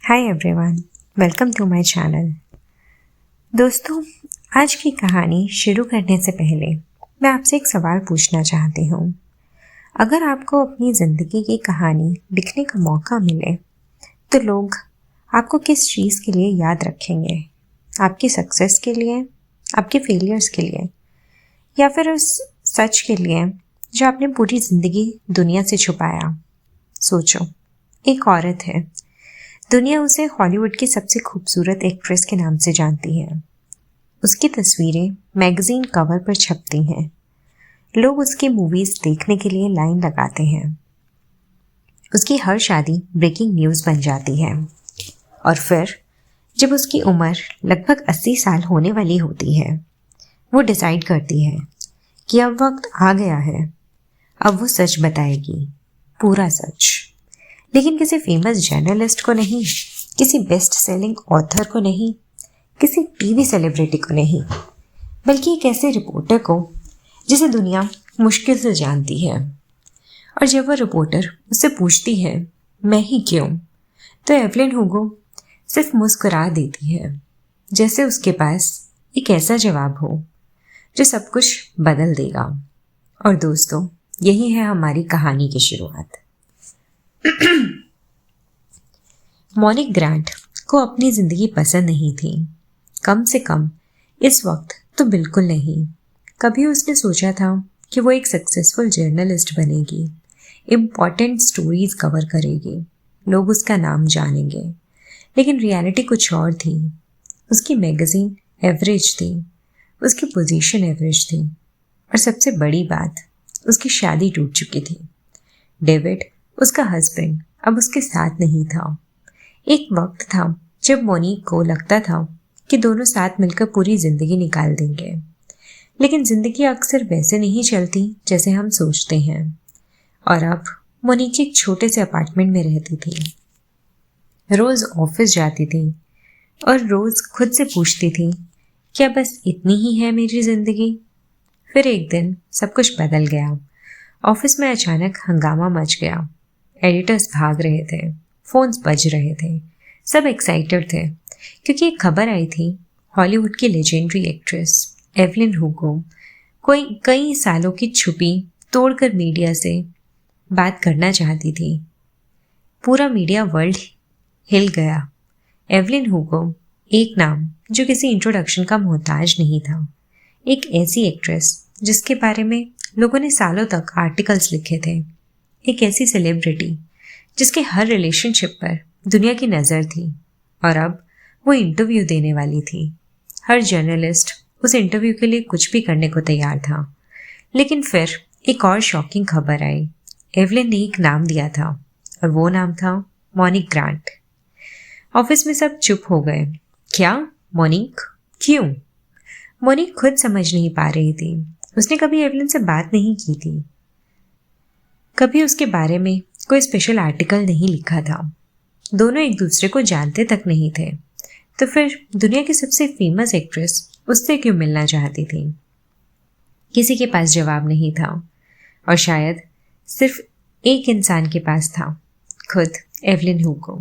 Hi everyone, welcome to my channel. दोस्तों, आज की कहानी शुरू करने से पहले मैं आपसे एक सवाल पूछना चाहती हूँ। अगर आपको अपनी ज़िंदगी की कहानी लिखने का मौका मिले तो लोग आपको किस चीज़ के लिए याद रखेंगे? आपकी सक्सेस के लिए, आपके फेलियर्स के लिए, या फिर उस सच के लिए जो आपने पूरी ज़िंदगी दुनिया से छुपाया? सोचो, एक औरत है, दुनिया उसे हॉलीवुड की सबसे खूबसूरत एक्ट्रेस के नाम से जानती है। उसकी तस्वीरें मैगजीन कवर पर छपती हैं। लोग उसकी मूवीज देखने के लिए लाइन लगाते हैं। उसकी हर शादी ब्रेकिंग न्यूज़ बन जाती है। और फिर जब उसकी उम्र लगभग 80 साल होने वाली होती है, वो डिसाइड करती है कि अब वक्त आ गया है। अब वो सच बताएगी, पूरा सच। लेकिन किसी फेमस जर्नलिस्ट को नहीं, किसी बेस्ट सेलिंग ऑथर को नहीं, किसी टीवी सेलिब्रिटी को नहीं, बल्कि एक ऐसे रिपोर्टर को जिसे दुनिया मुश्किल से जानती है। और जब वह रिपोर्टर उससे पूछती है, मैं ही क्यों, तो एवलिन हुगो सिर्फ मुस्कुरा देती है, जैसे उसके पास एक ऐसा जवाब हो जो सब कुछ बदल देगा। और दोस्तों, यही है हमारी कहानी की शुरुआत। मोनिक ग्रांट को अपनी ज़िंदगी पसंद नहीं थी, कम से कम इस वक्त तो बिल्कुल नहीं। कभी उसने सोचा था कि वो एक सक्सेसफुल जर्नलिस्ट बनेगी, इम्पॉर्टेंट स्टोरीज कवर करेगी, लोग उसका नाम जानेंगे। लेकिन रियलिटी कुछ और थी। उसकी मैगज़ीन एवरेज थी, उसकी पोजीशन एवरेज थी, और सबसे बड़ी बात, उसकी शादी टूट चुकी थी। डेविड, उसका हस्बैंड, अब उसके साथ नहीं था। एक वक्त था जब मोनिक को लगता था कि दोनों साथ मिलकर पूरी जिंदगी निकाल देंगे। लेकिन जिंदगी अक्सर वैसे नहीं चलती जैसे हम सोचते हैं। और अब मोनिक एक छोटे से अपार्टमेंट में रहती थी। रोज ऑफिस जाती थी और रोज खुद से पूछती थी, क्या बस इतनी ही है मेरी जिंदगी? फिर एक दिन सब कुछ बदल गया। ऑफिस में अचानक हंगामा मच गया। एडिटर्स भाग रहे थे, फोन्स बज रहे थे, सब एक्साइटेड थे क्योंकि एक खबर आई थी, हॉलीवुड की लेजेंडरी एक्ट्रेस एवलिन हुगो कोई कई सालों की छुपी तोड़कर मीडिया से बात करना चाहती थी। पूरा मीडिया वर्ल्ड हिल गया। एवलिन हुगो, एक नाम जो किसी इंट्रोडक्शन का मोहताज नहीं था। एक ऐसी एक्ट्रेस जिसके बारे में लोगों ने सालों तक आर्टिकल्स लिखे थे। एक ऐसी सेलिब्रिटी जिसके हर रिलेशनशिप पर दुनिया की नज़र थी। और अब वो इंटरव्यू देने वाली थी। हर जर्नलिस्ट उस इंटरव्यू के लिए कुछ भी करने को तैयार था। लेकिन फिर एक और शॉकिंग खबर आई। एवलिन ने एक नाम दिया था, और वो नाम था मोनिक ग्रांट। ऑफिस में सब चुप हो गए। क्या मोनिक? क्यों? मोनिक खुद समझ नहीं पा रही थी। उसने कभी एवलिन से बात नहीं की थी, कभी उसके बारे में कोई स्पेशल आर्टिकल नहीं लिखा था। दोनों एक दूसरे को जानते तक नहीं थे। तो फिर दुनिया की सबसे फेमस एक्ट्रेस उससे क्यों मिलना चाहती थी? किसी के पास जवाब नहीं था, और शायद सिर्फ एक इंसान के पास था, खुद एवलिन हुगो।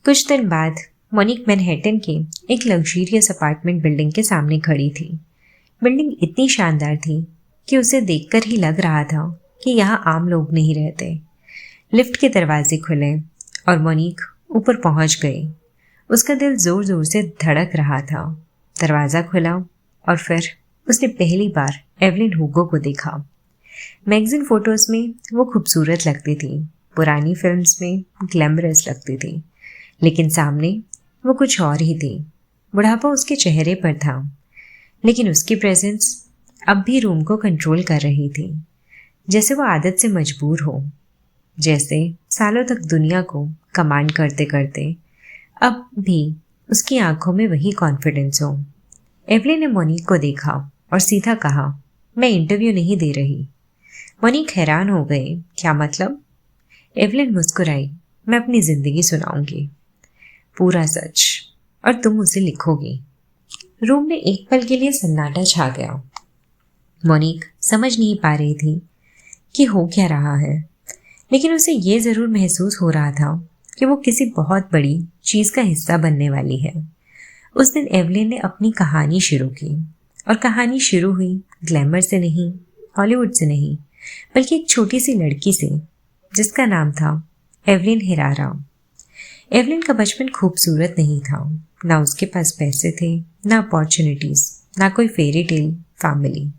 कुछ दिन बाद मोनिक मैनहट्टन के एक लग्जरियस अपार्टमेंट बिल्डिंग के सामने खड़ी थी। बिल्डिंग इतनी शानदार थी कि उसे देखकर ही लग रहा था कि यहाँ आम लोग नहीं रहते। लिफ्ट के दरवाजे खुले और मोनिक ऊपर पहुंच गई। उसका दिल जोर जोर से धड़क रहा था। दरवाज़ा खुला और फिर उसने पहली बार एवलिन हुगो को देखा। मैगजीन फोटोज में वो खूबसूरत लगती थी, पुरानी फिल्म्स में ग्लैमरस लगती थी, लेकिन सामने वो कुछ और ही थी। बुढ़ापा उसके चेहरे पर था, लेकिन उसकी प्रेजेंस अब भी रूम को कंट्रोल कर रही थी, जैसे वो आदत से मजबूर हो, जैसे सालों तक दुनिया को कमांड करते करते अब भी उसकी आंखों में वही कॉन्फिडेंस हो। एवलिन ने मोनिक को देखा और सीधा कहा, मैं इंटरव्यू नहीं दे रही। मोनिक हैरान हो गए, क्या मतलब? एवलिन मुस्कुराई, मैं अपनी जिंदगी सुनाऊंगी, पूरा सच, और तुम उसे लिखोगी। रूम में एक पल के लिए सन्नाटा छा गया। मोनिक समझ नहीं पा रही थी कि हो क्या रहा है, लेकिन उसे ये ज़रूर महसूस हो रहा था कि वो किसी बहुत बड़ी चीज़ का हिस्सा बनने वाली है। उस दिन एवलिन ने अपनी कहानी शुरू की, और कहानी शुरू हुई ग्लैमर से नहीं, हॉलीवुड से नहीं, बल्कि एक छोटी सी लड़की से जिसका नाम था एवलिन हेरारा। एवलिन का बचपन खूबसूरत नहीं था। ना उसके पास पैसे थे, ना अपॉर्चुनिटीज़, ना कोई फेरी टेल फैमिली।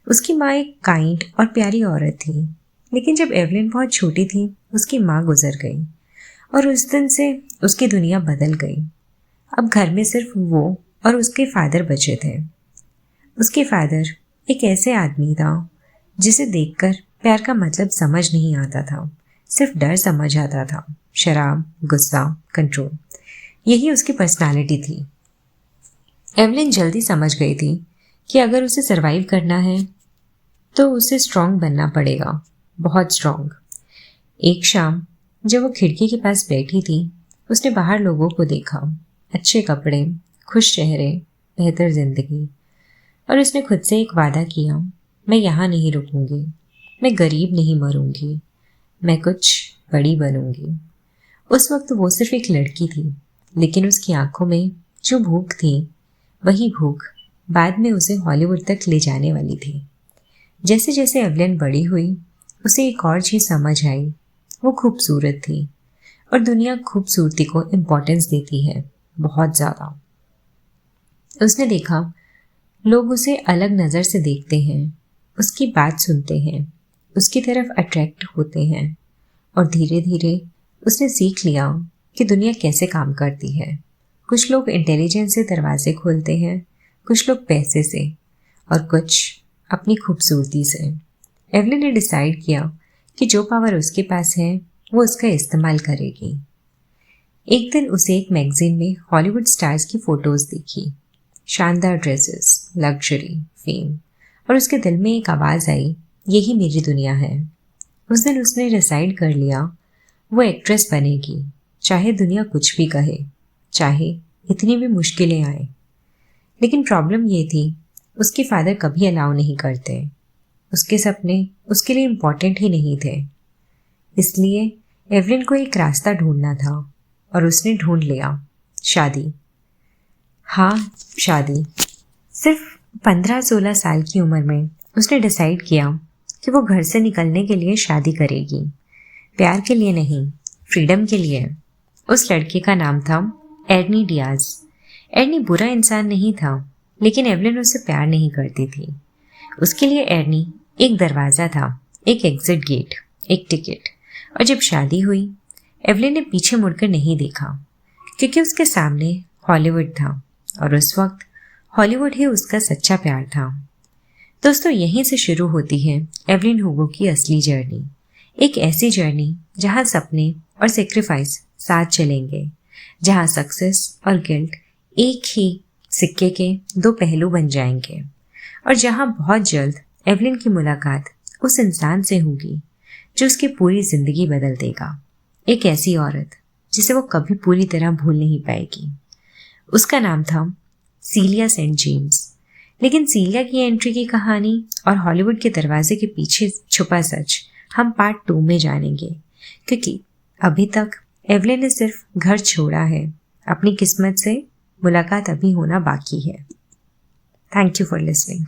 उसकी माँ एक काइंड और प्यारी औरत थी, लेकिन जब एवलिन बहुत छोटी थी उसकी माँ गुजर गई, और उस दिन से उसकी दुनिया बदल गई। अब घर में सिर्फ वो और उसके फादर बचे थे। उसके फादर एक ऐसे आदमी था जिसे देखकर प्यार का मतलब समझ नहीं आता था, सिर्फ डर समझ आता था, शराब, गुस्सा, कंट्रोल, यही उसकी पर्सनालिटी थी। एवलिन जल्दी समझ गई थी कि अगर उसे सरवाइव करना है तो उसे स्ट्रांग बनना पड़ेगा, बहुत स्ट्रांग। एक शाम जब वो खिड़की के पास बैठी थी, उसने बाहर लोगों को देखा, अच्छे कपड़े, खुश चेहरे, बेहतर जिंदगी, और उसने खुद से एक वादा किया, मैं यहाँ नहीं रुकूंगी, मैं गरीब नहीं मरूंगी, मैं कुछ बड़ी बनूंगी। उस वक्त वो सिर्फ एक लड़की थी, लेकिन उसकी आंखों में जो भूख थी, वही भूख बाद में उसे हॉलीवुड तक ले जाने वाली थी। जैसे जैसे एवलिन बड़ी हुई, उसे एक और चीज़ समझ आई, वो खूबसूरत थी, और दुनिया खूबसूरती को इम्पोर्टेंस देती है, बहुत ज़्यादा। उसने देखा लोग उसे अलग नज़र से देखते हैं, उसकी बात सुनते हैं, उसकी तरफ अट्रैक्ट होते हैं, और धीरे धीरे उसने सीख लिया कि दुनिया कैसे काम करती है। कुछ लोग इंटेलिजेंस से दरवाजे खोलते हैं, कुछ लोग पैसे से, और कुछ अपनी खूबसूरती से। एवलिन ने डिसाइड किया कि जो पावर उसके पास है वो उसका इस्तेमाल करेगी। एक दिन उसे एक मैगजीन में हॉलीवुड स्टार्स की फोटोज दिखी, शानदार ड्रेसेस, लग्जरी, फेम, और उसके दिल में एक आवाज़ आई, यही मेरी दुनिया है। उस दिन उसने डिसाइड कर लिया वो एक्ट्रेस बनेगी, चाहे दुनिया कुछ भी कहे, चाहे इतनी भी मुश्किलें आए। लेकिन प्रॉब्लम ये थी, उसके फादर कभी अलाउ नहीं करते, उसके सपने उसके लिए इम्पोर्टेंट ही नहीं थे। इसलिए एवलिन को एक रास्ता ढूंढना था, और उसने ढूंढ लिया, शादी। हाँ, शादी। सिर्फ 15-16 साल की उम्र में उसने डिसाइड किया कि वो घर से निकलने के लिए शादी करेगी, प्यार के लिए नहीं, फ्रीडम के लिए। उस लड़के का नाम था एर्नी डियाज। एर्नी बुरा इंसान नहीं था, लेकिन एवलिन उससे प्यार नहीं करती थी। उसके लिए एर्नी एक दरवाज़ा था, एक एग्जिट गेट, एक टिकट। और जब शादी हुई, एवलिन ने पीछे मुड़कर नहीं देखा, क्योंकि उसके सामने हॉलीवुड था, और उस वक्त हॉलीवुड ही उसका सच्चा प्यार था। दोस्तों, यहीं से शुरू होती है एवलिन हुगो की असली जर्नी। एक ऐसी जर्नी जहाँ सपने और सेक्रीफाइस साथ चलेंगे, जहाँ सक्सेस और गिल्ट एक ही सिक्के के दो पहलू बन जाएंगे, और जहाँ बहुत जल्द एवलिन की मुलाकात उस इंसान से होगी जो उसकी पूरी जिंदगी बदल देगा। एक ऐसी औरत जिसे वो कभी पूरी तरह भूल नहीं पाएगी। उसका नाम था सीलिया सेंट जेम्स। लेकिन सीलिया की एंट्री की कहानी और हॉलीवुड के दरवाजे के पीछे छुपा सच हम पार्ट 2 में जानेंगे, क्योंकि अभी तक एवलिन ने सिर्फ घर छोड़ा है, अपनी किस्मत से मुलाकात अभी होना बाकी है। Thank you for listening.